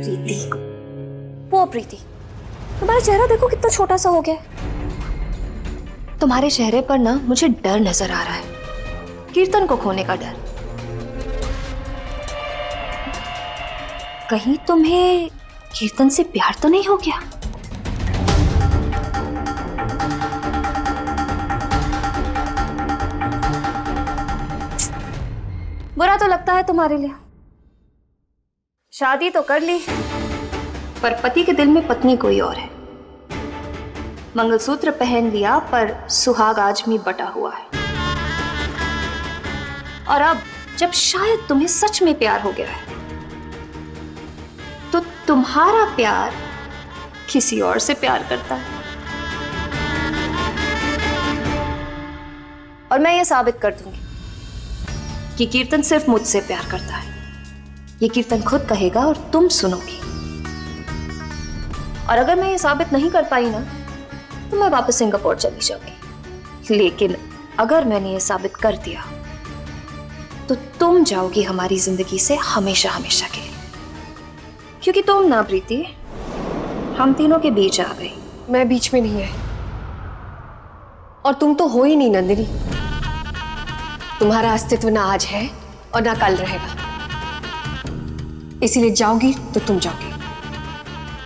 प्रीति, वो प्रीति, तुम्हारा चेहरा देखो कितना छोटा सा हो गया है। तुम्हारे चेहरे पर ना मुझे डर नजर आ रहा है, कीर्तन को खोने का डर। कहीं तुम्हें कीर्तन से प्यार तो नहीं हो गया? बुरा तो लगता है तुम्हारे लिए। शादी तो कर ली, पर पति के दिल में पत्नी कोई और है। मंगलसूत्र पहन लिया, पर सुहाग आज भी बटा हुआ है। और अब जब शायद तुम्हें सच में प्यार हो गया है, तो तुम्हारा प्यार किसी और से प्यार करता है। और मैं ये साबित कर दूंगी कि कीर्तन सिर्फ मुझसे प्यार करता है। ये कीर्तन खुद कहेगा और तुम सुनोगी। और अगर मैं ये साबित नहीं कर पाई ना, तो मैं वापस सिंगापुर चली जाऊंगी। लेकिन अगर मैंने ये साबित कर दिया, तो तुम जाओगी हमारी जिंदगी से हमेशा हमेशा के लिए। क्योंकि तुम ना प्रीति, हम तीनों के बीच आ गई। मैं बीच में नहीं आई, और तुम तो हो ही नहीं नंदिनी। तुम्हारा अस्तित्व ना आज है और ना कल रहेगा। इसीलिए जाओगी तो तुम जाओगी,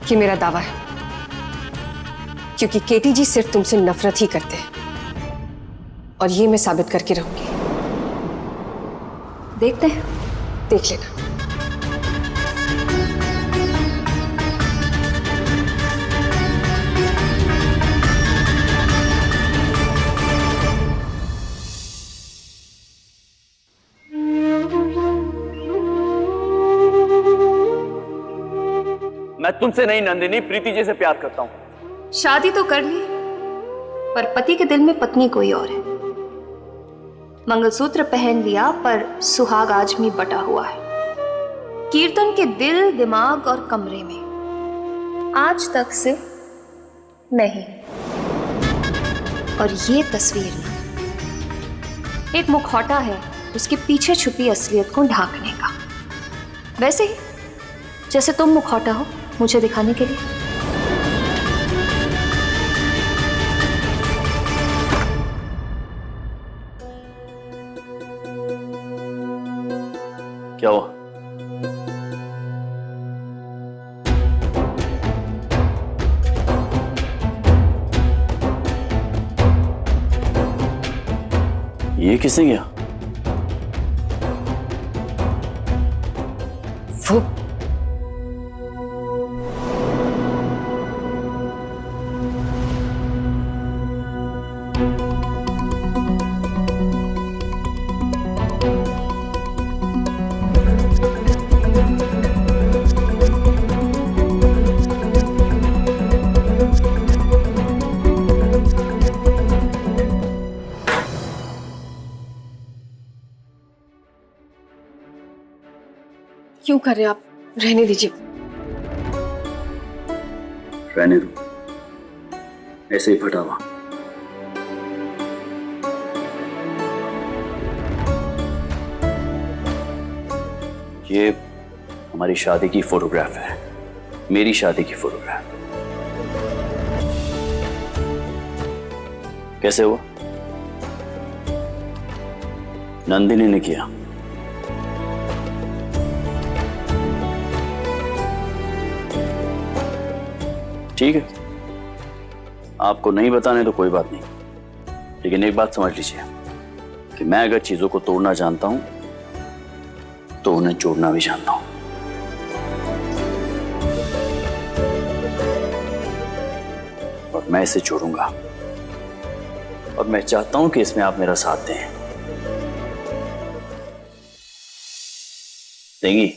ये मेरा दावा है। क्योंकि केटी जी सिर्फ तुमसे नफरत ही करते हैं, और ये मैं साबित करके रहूंगी। देखते हैं। देख लेना। मैं तुमसे नहीं नंदिनी, प्रीति जी से प्यार करता हूं। शादी तो कर ली, पर पति के दिल में पत्नी कोई और है। मंगलसूत्र पहन लिया, पर सुहाग आज भी बटा हुआ है। कीर्तन के दिल, दिमाग और कमरे में आज तक से मैं ही। और ये तस्वीर ना एक मुखौटा है उसके पीछे छुपी असलियत को ढांकने का। वैसे ही जैसे तुम मुखौटा हो मुझे दिखाने के लिए। क्या हुआ? ये किसने किया? वो क्यों कर रहे हैं आप? रहने दीजिए। रहने दो, ऐसे ही फटा हुआ। ये हमारी शादी की फोटोग्राफ है, मेरी शादी की फोटोग्राफ। कैसे हुआ? नंदिनी ने किया। ठीक है, आपको नहीं बताने तो कोई बात नहीं, लेकिन एक बात समझ लीजिए कि मैं अगर चीजों को तोड़ना जानता हूं तो उन्हें जोड़ना भी जानता हूं। और मैं इसे जोड़ूंगा, और मैं चाहता हूं कि इसमें आप मेरा साथ दें। देंगी?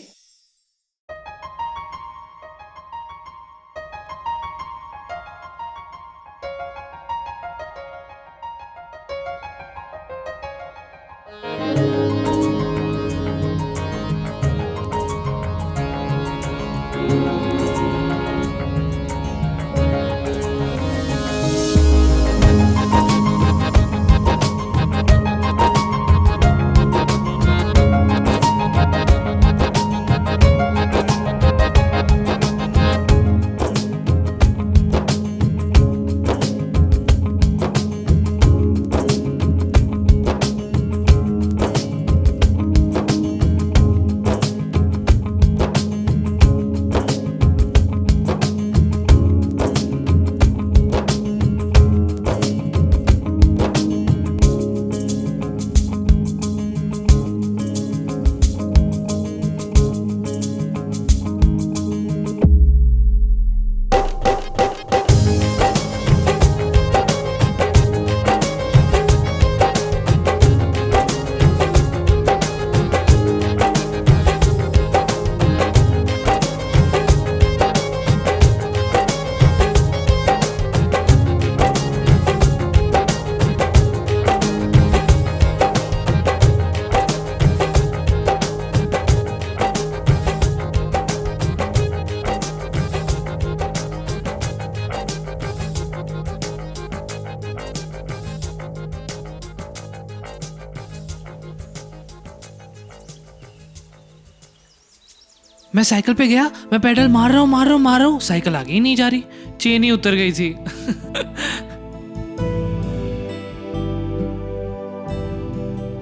मैं साइकिल पे गया, मैं पेडल मार रहा हूँ, साइकिल आगे ही नहीं जा रही, चेन ही उतर गई थी।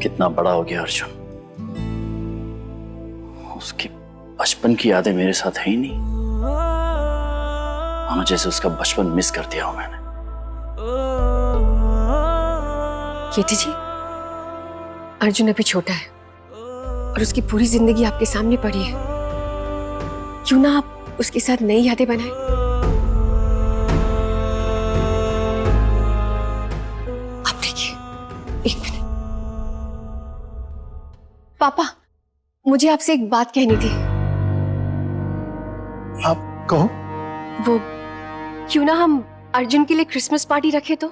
कितना बड़ा हो गया अर्जुन, उसकी बचपन की यादें मेरे साथ है ही नहीं। मानो जैसे उसका बचपन मिस कर दिया हो मैंने। केटी जी, अर्जुन अभी छोटा है और उसकी पूरी जिंदगी आपके सामने पड़ी है। क्यों ना आप उसके साथ नई यादें बनाएं? आप देखिए, एक मिनट। पापा, मुझे आपसे एक बात कहनी थी। आप कहो। वो क्यों ना हम अर्जुन के लिए क्रिसमस पार्टी रखें तो?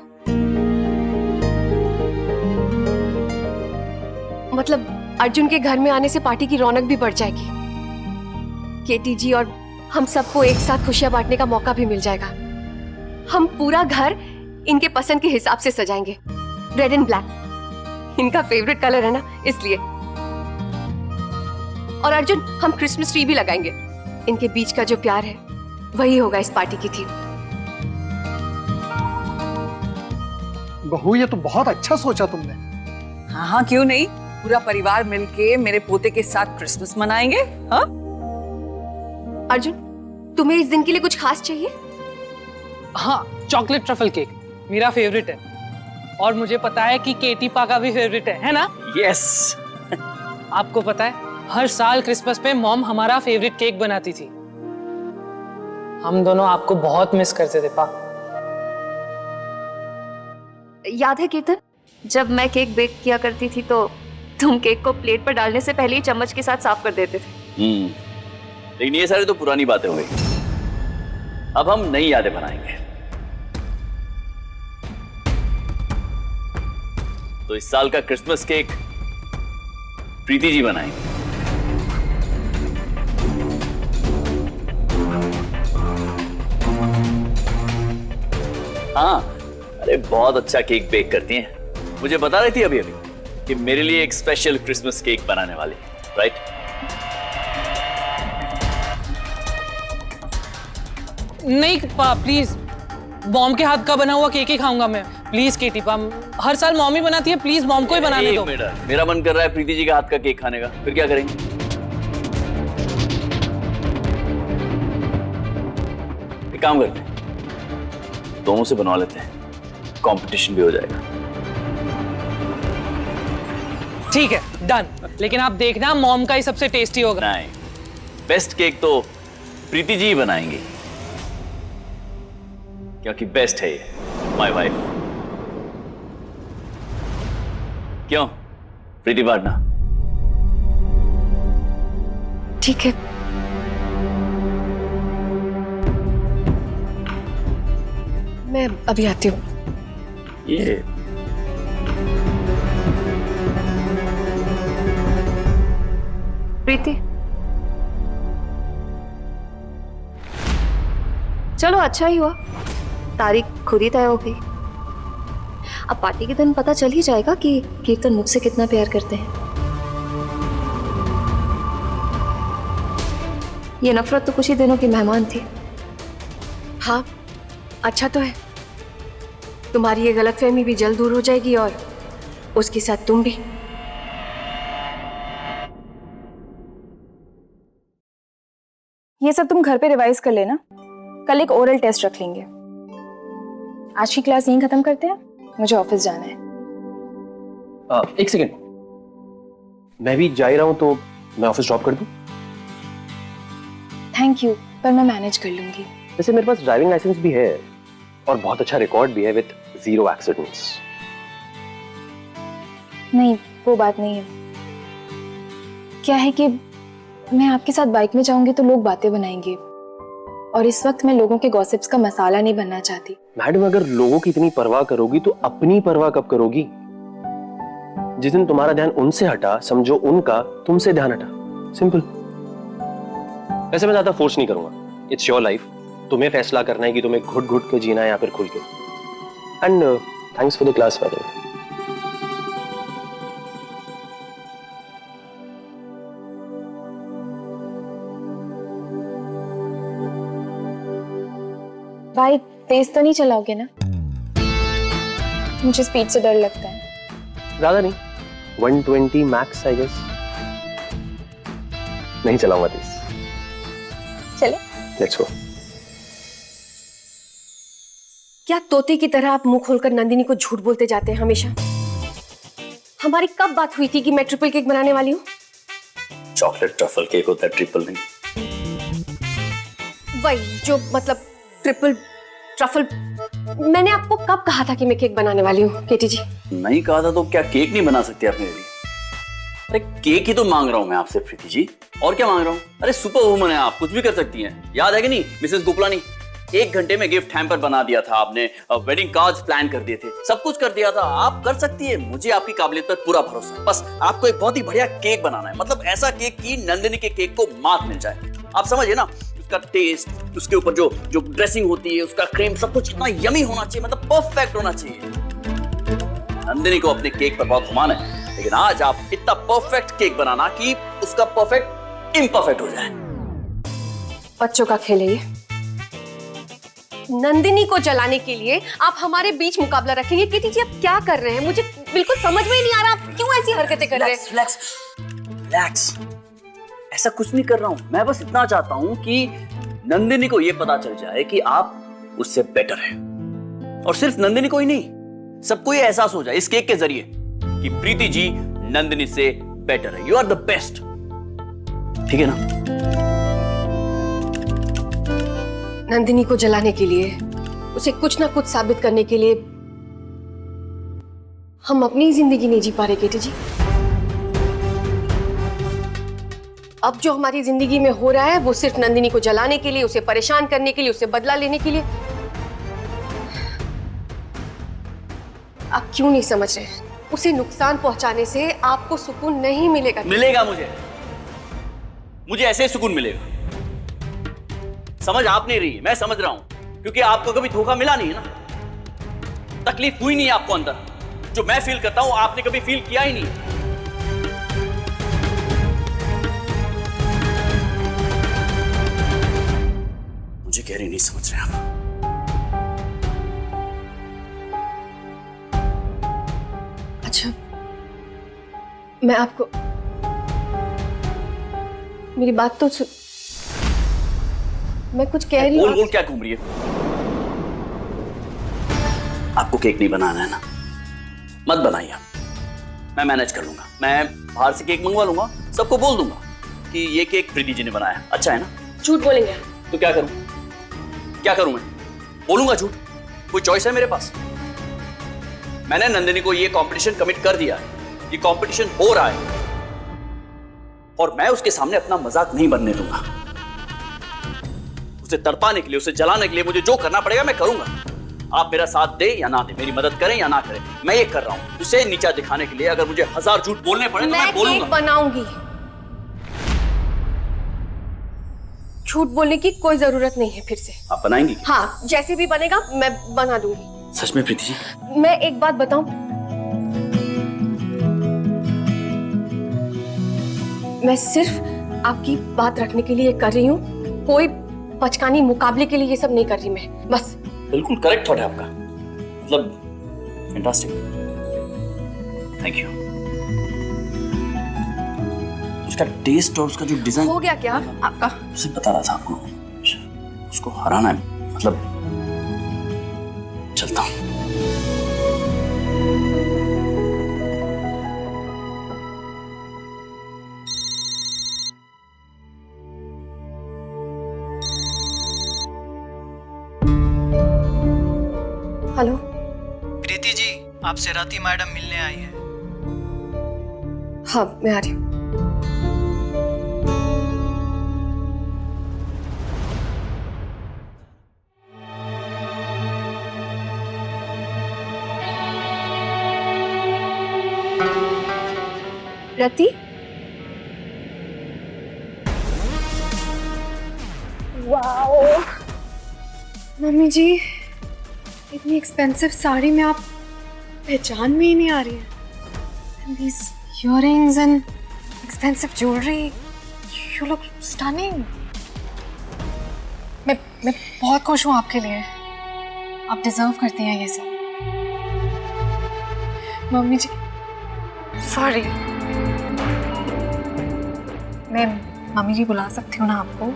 मतलब अर्जुन के घर में आने से पार्टी की रौनक भी बढ़ जाएगी। केटी जी और हम सबको एक साथ खुशियां बांटने का मौका भी मिल जाएगा। हम पूरा घर इनके पसंद के हिसाब से सजाएंगे, रेड एंड ब्लैक। इनका फेवरेट कलर है ना, इसलिए। और अर्जुन, हम क्रिसमस ट्री भी लगाएंगे। इनके बीच का जो प्यार है वही होगा इस पार्टी की थीम। बहू, ये तो बहुत अच्छा सोचा तुमने। हाँ हाँ, क्यों नहीं, पूरा परिवार मिलके मेरे पोते के साथ क्रिसमस मनाएंगे। हाँ अर्जुन, तुम्हें इस दिन के लिए कुछ खास चाहिए? हाँ, चॉकलेट ट्रफल केक मेरा फेवरेट है, और मुझे पता है कि केटी पा का भी फेवरेट है ना? यस। आपको पता है, हर साल क्रिसमस पे मॉम हमारा फेवरेट केक बनाती थी। हम दोनों आपको बहुत मिस करते थे पा। याद है कीर्तन, जब मैं केक बेक किया करती थी तो तुम केक को प्लेट पर डालने से पहले ही चम्मच के साथ साफ कर देते थे। लेकिन ये सारी तो पुरानी बातें हो गई। अब हम नई यादें बनाएंगे। तो इस साल का क्रिसमस केक प्रीति जी बनाएंगे। हाँ, अरे बहुत अच्छा केक बेक करती हैं। मुझे बता रही थी अभी अभी कि मेरे लिए एक स्पेशल क्रिसमस केक बनाने वाली, राइट? नहीं पा, प्लीज, मॉम के हाथ का बना हुआ केक ही खाऊंगा मैं। प्लीज केटी पा, हर साल मॉम ही बनाती है, प्लीज मॉम को ही बनाने दो। मेरा मन कर रहा है प्रीति जी के हाथ का केक खाने का, फिर क्या करेंगे? एक काम करते हैं, दोनों से बनवा लेते हैं, कंपटीशन भी हो जाएगा। ठीक है, डन। लेकिन आप देखना, मॉम का ही सबसे टेस्टी होगा। नहीं, बेस्ट केक तो प्रीति जी ही बनाएंगी, क्योंकि बेस्ट है ये माय वाइफ। क्यों प्रीति पार्टनर? ठीक है। मैं अभी आती हूँ। ये प्रीति, चलो अच्छा ही हुआ, तारीख खुद ही तय हो गई। अब पार्टी के दिन पता चल ही जाएगा कि कीर्तन मुझसे कितना प्यार करते हैं। ये नफरत तो कुछ ही दिनों की मेहमान थी। हाँ, अच्छा तो है। तुम्हारी ये गलतफहमी भी जल्द दूर हो जाएगी और उसके साथ तुम भी। ये सब तुम घर पे रिवाइज कर लेना, कल एक ओरल टेस्ट रख लेंगे। आज की क्लास यहीं खत्म करते हैं, मुझे ऑफिस जाना है। एक सेकेंड, मैं भी जा ही रहा हूं, तो मैं ऑफिस ड्रॉप कर दूं? थैंक यू, पर मैं मैनेज कर लूंगी। वैसे मेरे पास ड्राइविंग लाइसेंस भी है और बहुत अच्छा रिकॉर्ड भी है विद 0 एक्सीडेंट्स। नहीं, वो बात नहीं है। क्या है कि मैं आपके साथ बाइक में जाऊंगी तो लोग बातें बनाएंगे, और इस वक्त मैं लोगों के गॉसिप्स का मसाला नहीं बनना चाहती। मैडम, अगर लोगों की इतनी परवाह करोगी तो अपनी परवाह कब करोगी? जिस दिन तुम्हारा ध्यान उनसे हटा, समझो उनका तुमसे ध्यान हटा। सिंपल। वैसे मैं ज्यादा फोर्स नहीं करूंगा, इट्स योर लाइफ। तुम्हें फैसला करना है कि तुम्हें घुट घुट के जीना है या फिर खुल के। And thanks for the class by the way. Bike तेज तो नहीं चलाओगे ना? मुझे स्पीड से डर लगता है। ज्यादा नहीं, 120 मैक्स आई गेस। नहीं चलाऊंगा तेज। चले? Let's go. क्या तोते की तरह आप मुंह खोलकर नंदिनी को झूठ बोलते जाते हैं हमेशा? हमारी कब बात हुई थी कि मैं ट्रिपल केक बनाने वाली हूँ? चॉकलेट ट्रफल केक होता है, ट्रिपल नहीं। वही जो मतलब ट्रिपल ट्रफल। मैंने आपको कब कहा था कि मैं केक बनाने वाली हूँ केटी जी? नहीं कहा था तो क्या केक नहीं बना सकते आप मेरे लिए? अरे केक ही तो मांग रहा हूँ मैं आपसे प्रीति जी, और क्या मांग रहा हूँ? अरे सुपर वुमन है आप, कुछ भी कर सकती हैं। याद है कि नहीं मिसेस गोपलानी? 1 घंटे में गिफ्ट हैम्पर बना दिया था आपने, वेडिंग कार्ड्स प्लान कर दिए थे, सब कुछ कर दिया था। आप कर सकती है, मुझे आपकी काबिलियत पर पूरा भरोसा है। बस आपको एक बहुत ही बढ़िया केक बनाना है, मतलब ऐसा केक कि नंदिनी के केक को मात मिल जाए। आप समझिए ना, उसका टेस्ट, उसके ऊपर जो जो ड्रेसिंग होती है, उसका क्रीम, सब कुछ इतना यमी होना चाहिए, मतलब परफेक्ट होना चाहिए। नंदिनी को अपने केक पर बहुत घुमाना है, लेकिन आज आप इतना परफेक्ट केक बनाना कि उसका परफेक्ट इम्परफेक्ट हो जाए। बच्चों का खेल है ये। नंदिनी को जलाने के लिए आप हमारे बीच मुकाबला रखेंगे? केटी जी आप क्या कर रहे हैं? मुझे बिल्कुल समझ में ही नहीं आ रहा, आप क्यों ऐसी हरकतें कर रहे हैं? रिलैक्स। ऐसा कुछ नहीं कर रहा हूं, मैं बस इतना चाहता हूं कि नंदिनी को यह पता चल जाए कि आप उससे बेटर हैं। और सिर्फ नंदिनी को ही नहीं, सबको यह एहसास हो जाए इस केक के जरिए कि प्रीति जी नंदिनी से बेटर है। यू आर द बेस्ट, ठीक है ना? नंदिनी को जलाने के लिए, उसे कुछ ना कुछ साबित करने के लिए हम अपनी जिंदगी नहीं जी पा रहे केटी जी। अब जो हमारी जिंदगी में हो रहा है वो सिर्फ नंदिनी को जलाने के लिए, उसे परेशान करने के लिए, उसे बदला लेने के लिए। आप क्यों नहीं समझ रहे? उसे नुकसान पहुंचाने से आपको सुकून नहीं मिलेगा। मिलेगा मुझे ऐसे ही सुकून मिलेगा। समझ आप नहीं रही, मैं समझ रहा हूं, क्योंकि आपको कभी धोखा मिला नहीं है ना, तकलीफ हुई नहीं आपको अंदर। जो मैं फील करता हूं आपने कभी फील किया ही नहीं। मुझे कह रही नहीं समझ रहे आप। अच्छा, मैं आपको मेरी बात तो मैं कुछ कह रही हूँ। बोल क्या घूम रही है? आपको केक नहीं बनाना है ना, मत बनाइए, मैं मैनेज कर लूंगा। मैं बाहर से केक मंगवा लूंगा, सबको बोल दूंगा कि ये केक प्रीति जी ने बनाया। अच्छा है ना? झूठ बोलेंगे तो क्या करूं? क्या करूं मैं? बोलूंगा झूठ? कोई चॉइस है मेरे पास? मैंने नंदिनी को ये कंपटीशन कमिट कर दिया है, ये कंपटीशन हो रहा है और मैं उसके सामने अपना मजाक नहीं बनने दूंगा। उसे तड़पाने के लिए, उसे जलाने के लिए मुझे जो करना पड़ेगा मैं करूंगा। आप मेरा साथ दे या ना दे, मेरी मदद करें या ना करें, मैं ये कर रहा हूं। उसे नीचा दिखाने के लिए अगर मुझे 1000 झूठ बोलने पड़े तो मैं बोलूंगा। केक बनाऊंगी, झूठ बोलने की कोई जरूरत नहीं है फिर से। आप बनाएंगी? हाँ, जैसे भी बनेगा मैं बना दूंगी। सच में प्रीति जी? मैं एक बात बताऊं, मैं सिर्फ आपकी बात रखने के लिए कर रही हूँ, कोई पचकानी मुकाबले के लिए ये सब नहीं कर रही मैं। बस बिल्कुल करेक्ट थॉट है आपका, मतलब फैंटास्टिक, थैंक यू। उसका टेस्ट और उसका जो डिजाइन हो गया क्या आपका? उसे बता रहा था आपको, उसको हराना है, मतलब चलता हूं। हेलो प्रीति जी, आपसे राती मैडम मिलने आई है। हाँ, मैं आ रही हूँ। रति, वाओ मम्मी जी, इतनी एक्सपेंसिव साड़ी में आप पहचान में ही नहीं आ रही है। And these earrings and expensive jewelry, you look stunning. मैं बहुत खुश हूँ आपके लिए। आप डिजर्व करती हैं ये सब। मम्मी जी सॉरी। मैं मम्मी जी बुला सकती हूँ ना आपको?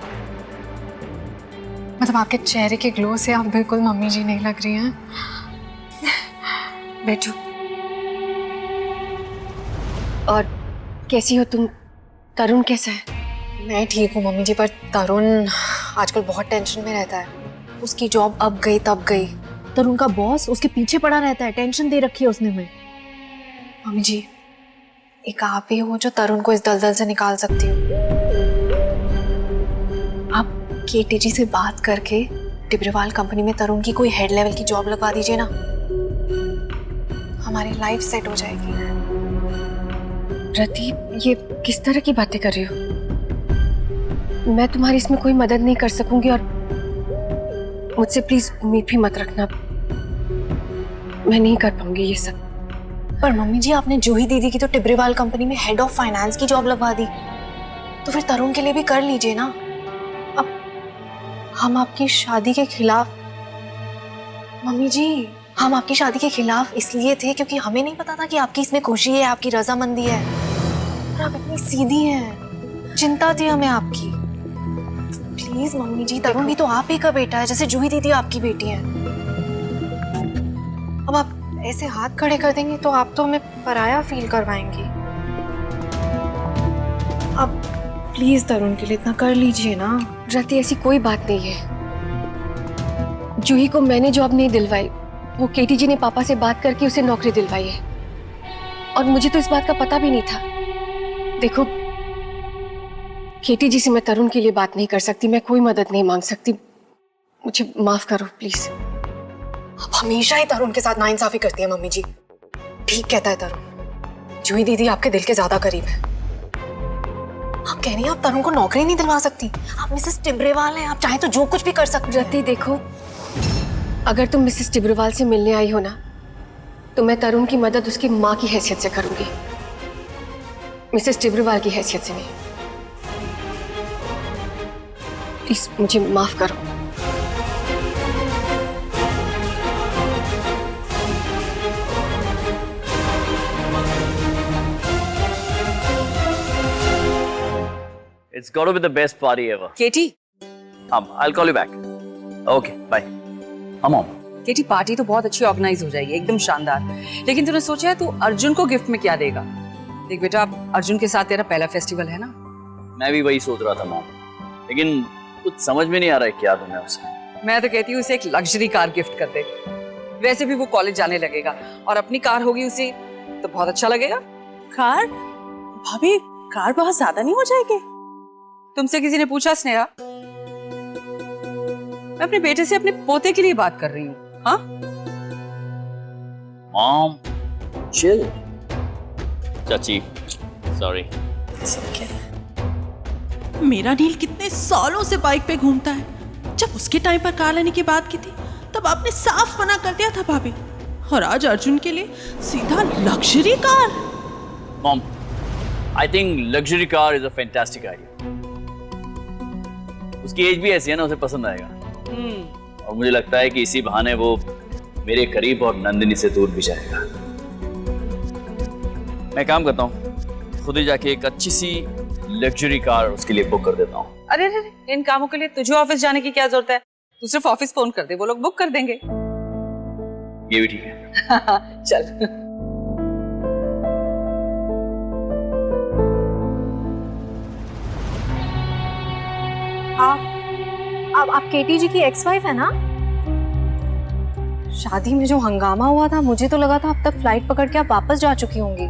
मतलब आपके चेहरे के ग्लो से आप बिल्कुल मम्मी जी नहीं लग रही हैं। बैठो। और कैसी हो तुम? तरुण कैसा है? मैं ठीक हूँ मम्मी जी, पर तरुण आजकल बहुत टेंशन में रहता है। उसकी जॉब अब गई तब गई। तरुण का बॉस उसके पीछे पड़ा रहता है, टेंशन दे रखी है उसने हमें। मम्मी जी एक आप ही हो जो तरुण को इस दलदल से निकाल सकती हो। आप केटीजी से बात करके टिब्रेवाल कंपनी में तरुण की कोई हेड लेवल की जॉब लगवा दीजिए ना, हमारी लाइफ सेट हो जाएगी। रति, ये किस तरह की बातें कर रही हो? मैं तुम्हारी इसमें कोई मदद नहीं कर सकूंगी और मुझसे प्लीज उम्मीद भी मत रखना। मैं नहीं कर पाऊंगी ये सब। पर मम्मी जी आपने जूही दीदी की तो टिब्रेवाल कंपनी में हेड ऑफ फाइनेंस की जॉब लगवा दी, तो फिर तरुण के लिए भी कर लीजिए ना। अब हम आपकी शादी के खिलाफ, मम्मी जी हम आपकी शादी के खिलाफ इसलिए थे क्योंकि हमें नहीं पता था कि आपकी इसमें खुशी है, आपकी रजामंदी है। और आप इतनी सीधी हैं, चिंता थी हमें आपकी। प्लीज मम्मी जी, तरुण भी तो आप ही का बेटा है जैसे जूही दीदी आपकी बेटी है। अब आप ऐसे हाथ खड़े कर देंगे तो आप तो हमें पराया फील करवाएंगी। अब प्लीज तरुण के लिए इतना कर लीजिए ना। रति, ऐसी कोई बात नहीं है। जूही को मैंने जॉब नहीं दिलवाई, वो केटीजी ने पापा से बात करके उसे नौकरी दिलवाई है। और मुझे तो इस बात का पता भी नहीं था। देखो, केटीजी से मैं तरुण के लिए बात नहीं कर सकती, मैं कोई मदद नहीं मांग सकती। मुझे माफ करो प्लीज। आप हमेशा ही तरुण के साथ नाइंसाफी करती है मम्मी जी। ठीक कहता है तरुण, जूही दीदी आपके दिल के ज्यादा करीब है। आप कह रही हैं आप तरुण को नौकरी नहीं दिलवा सकती? आप मिसेस टिब्रेवाल हैं, आप चाहे तो जो कुछ भी कर सकती हैं। रति देखो, अगर तुम मिसेस टिब्रेवाल से मिलने आई हो ना, तो मैं तरुण की मदद उसकी माँ की हैसियत से करूंगी, मिसेस टिब्रेवाल की हैसियत से नहीं। प्लीज मुझे माफ करो। It's got to be the best party ever. Katie, I'll call you back. Okay, bye. Mom. Katie party तो बहुत अच्छी ऑर्गेनाइज हो जाएगी, एकदम शानदार। लेकिन तूने सोचा है तू अर्जुन को गिफ्ट में क्या देगा? देख बेटा, अर्जुन के साथ तेरा पहला फेस्टिवल है ना। मैं भी वही सोच रहा था मॉम, लेकिन कुछ समझ में नहीं आ रहा है क्या दूं मैं उसे। मैं तो कहती हूँ उसे एक लग्जरी कार गिफ्ट कर दे। वैसे भी वो कॉलेज जाने लगेगा और अपनी कार होगी उसे तो बहुत अच्छा लगेगा। कार? भाभी, कार बहुत ज्यादा नहीं हो जाएगी? तुमसे किसी ने पूछा स्नेहा? मैं अपने बेटे से अपने पोते के लिए बात कर रही हूँ। हाँ मॉम, चिल। चाची, सॉरी। मेरा नील कितने सालों से बाइक पे घूमता है। जब उसके टाइम पर कार लेने की बात की थी तब आपने साफ मना कर दिया था भाभी, और आज अर्जुन के लिए सीधा luxury car. Mom, I think luxury car is a fantastic idea. उसकी एज भी ऐसी है ना, उसे पसंद आएगा। और मुझे लगता है कि इसी बहाने वो मेरे करीब और नंदिनी से दूर भी जाएगा। मैं काम करता हूँ, खुद ही जाके एक अच्छी सी लग्जरी कार उसके लिए बुक कर देता हूँ। अरे इन कामों के लिए तुझे ऑफिस जाने की क्या जरूरत है? तू सिर्फ ऑफिस फोन कर दे, वो लोग बुक कर देंगे। ये भी ठीक है। चल। आप केटीजी की एक्स वाइफ है ना? शादी में जो हंगामा हुआ था, मुझे तो लगा था अब तक फ्लाइट पकड़ के आप वापस जा चुकी होंगी।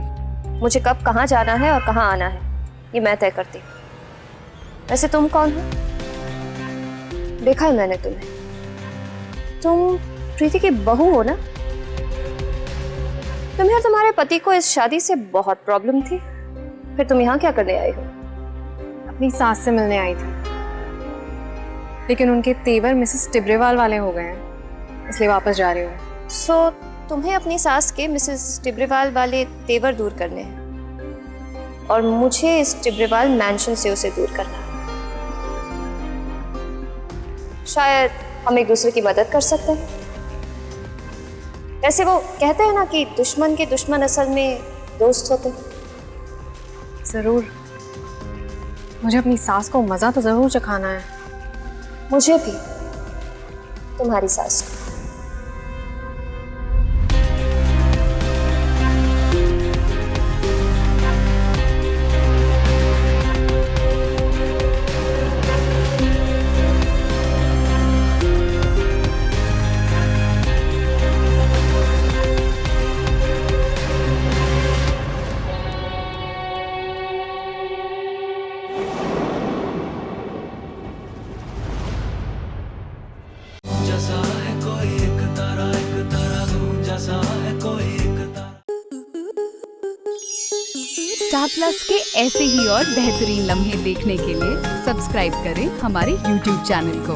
मुझे कब कहाँ जाना है और कहाँ आना है ये मैं तय करती हूँ। वैसे तुम कौन हो? देखा है मैंने तुम्हें। तुम प्रीति की बहू हो ना? तुम्हें और तुम्हारे पति को इस शादी से बहुत प्रॉब्लम थी, फिर तुम यहाँ क्या करने आई हो? अपनी सास से मिलने आई थी, लेकिन उनके तेवर मिसेस टिब्रेवाल वाले हो गए हैं, इसलिए वापस जा रही हूँ। सो तुम्हें अपनी सास के मिसेस टिब्रेवाल वाले तेवर दूर करने हैं और मुझे इस टिब्रेवाल मैंशन से उसे दूर करना है। शायद हम एक दूसरे की मदद कर सकते हैं। वैसे वो कहते हैं ना कि दुश्मन के दुश्मन असल में दोस्त होते हैं। जरूर, मुझे अपनी सास को मजा तो जरूर चखाना है। मुझे भी तुम्हारी सास को। स्टार प्लस के ऐसे ही और बेहतरीन लम्हे देखने के लिए सब्सक्राइब करें हमारे YouTube चैनल को।